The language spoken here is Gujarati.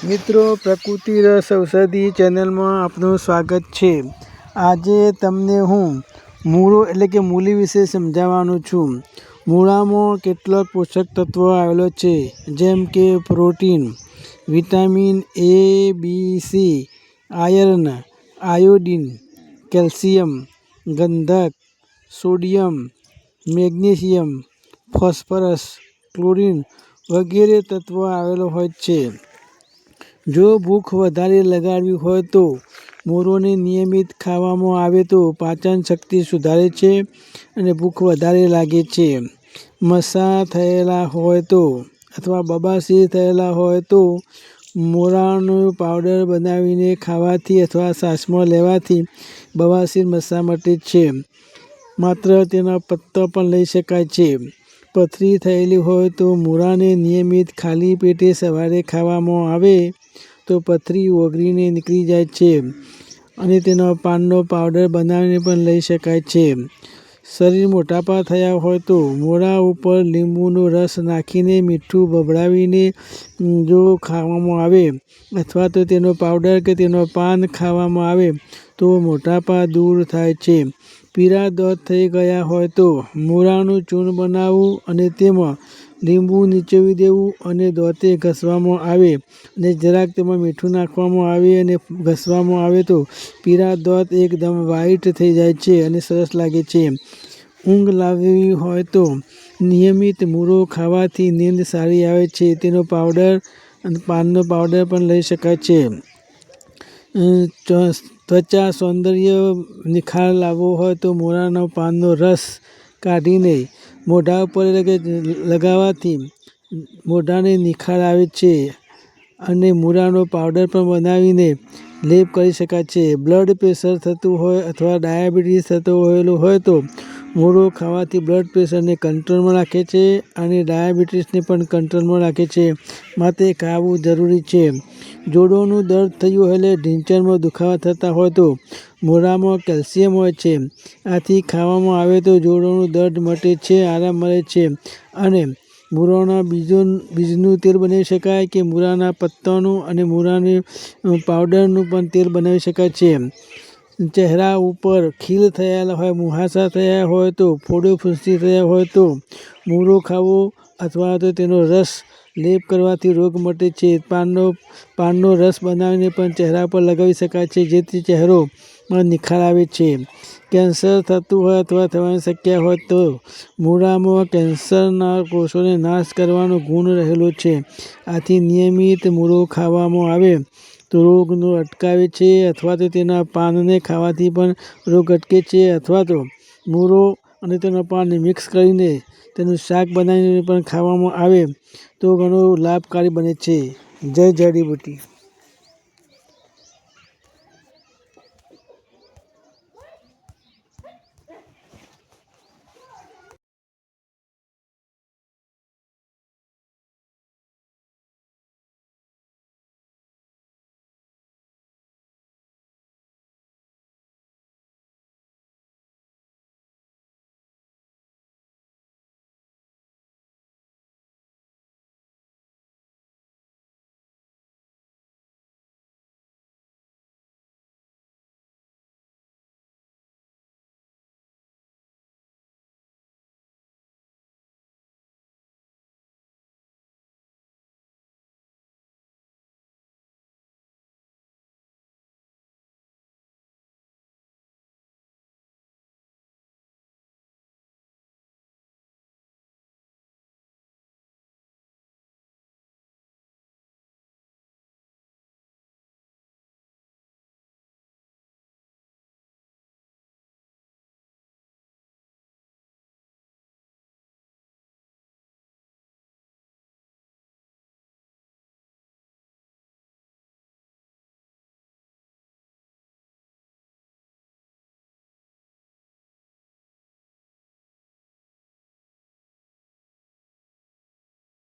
મિત્રો, પ્રકૃતિ રસ ઔષધિ ચેનલમાં આપનું સ્વાગત છે. આજે તમને હું મૂળો એટલે કે મૂલી વિશે સમજાવવાનું છું. મૂળામાં કેટલાક પોષક તત્વો આવેલો છે, જેમ કે protein, vitamin A, B, C, iron, iodine, calcium, ગંધક, સોડિયમ, મેગ્નેશિયમ, ફોસ્ફરસ, ક્લોરીન વગેરે તત્વો આવેલો હોય છે. જો ભૂખ વધારે લગાડવી હોય તો મૂળોને નિયમિત ખાવામાં આવે તો પાચન શક્તિ સુધારે છે અને ભૂખ વધારે લાગે છે. મસા થયેલા હોય તો અથવા બબાસીર થયેલા હોય તો મૂળાનો પાવડર બનાવીને ખાવાથી અથવા શ્વાસમાં લેવાથી બવાસીર મસા મટે છે. માત્ર તેના પત્તા પણ લઈ શકાય છે. પથરી થયેલી હોય તો મૂળાને નિયમિત ખાલી પેટે સવારે ખાવામાં આવે તો પથરી ઓગળીને નીકળી જાય છે અને તેના પાનનો પાવડર બનાવીને પણ લઈ શકાય છે. શરીર મોટાપા થયા હોય તો મૂળા ઉપર લીંબુનો રસ નાખીને મીઠું ભભરાવીને જો ખાવામાં આવે અથવા તો તેનો પાવડર કે તેનો પાન ખાવામાં આવે તો મોટાપા દૂર થાય છે. પીળા દાંત થઈ ગયા હોય તો મૂળાનું ચૂર્ણ બનાવવું અને તેમાં લીંબુ નીચોવી દેવું અને દાંતે ઘસવામાં આવે અને જરાક તેમાં મીઠું નાખવામાં આવે અને ઘસવામાં આવે તો પીળા દાંત એકદમ વ્હાઈટ થઈ જાય છે અને સરસ લાગે છે. ઊંઘ લાવવી હોય તો નિયમિત મૂળો ખાવાથી નીંદ સારી આવે છે. તેનો પાવડર અને પાનનો પાવડર પણ લઈ શકાય છે. ત્વચા સૌંદર્ય નિખાર લાવવો હોય તો મૂળાના પાનનો રસ કાઢીને મોઢા ઉપર લગાવવાથી મોઢાને નિખાર આવે છે અને મૂળાનો પાવડર પણ બનાવીને લેપ કરી શકાય છે. બ્લડ પ્રેશર થતું હોય અથવા ડાયાબિટીસ થતો હોય તો મૂળો ખાવાથી બ્લડ પ્રેશરને કંટ્રોલમાં રાખે છે અને ડાયાબિટીસને પણ કંટ્રોલમાં રાખે છે, માટે ખાવું જરૂરી છે. જોડોનું દર્દ થયું હોય એટલે ઢીંચણમાં દુખાવા થતા હોય તો મૂળામાં કેલ્શિયમ હોય છે. આથી ખાવામાં આવે તો જોડોનું દર્દ મટે છે, આરામ મળે છે અને મૂળાના બીજનું તેલ બનાવી શકાય કે મૂળાના પત્તાનું અને મૂળાની પાવડરનું પણ તેલ બનાવી શકાય છે. ચહેરા ઉપર ખીલ થયેલા હોય, મુહાસા થયા હોય તો ફોડો ફૂંસી થયા હોય તો મૂળો ખાવો અથવા તો તેનો રસ લેપ કરવાથી રોગ મટે છે. પાનનો રસ બનાવીને પણ ચહેરા પર લગાવી શકાય છે, જેથી ચહેરામાં નિખાર આવે છે. કેન્સર થતું હોય અથવા થવાની શક્યતા હોય તો મૂળામાં કેન્સરના કોષોને નાશ કરવાનો ગુણ રહેલો છે. આથી નિયમિત મૂળો ખાવામાં આવે તો રોગને અટકાવે છે અથવા તો તેના પાનને ખાવાથી પણ રોગ અટકે છે અથવા તો મૂળો અને તેના પાનને મિક્સ કરીને તેનું શાક બનાવીને પણ ખાવામાં આવે તો ઘણું લાભકારી બને છે. જય જડીબુટ્ટી.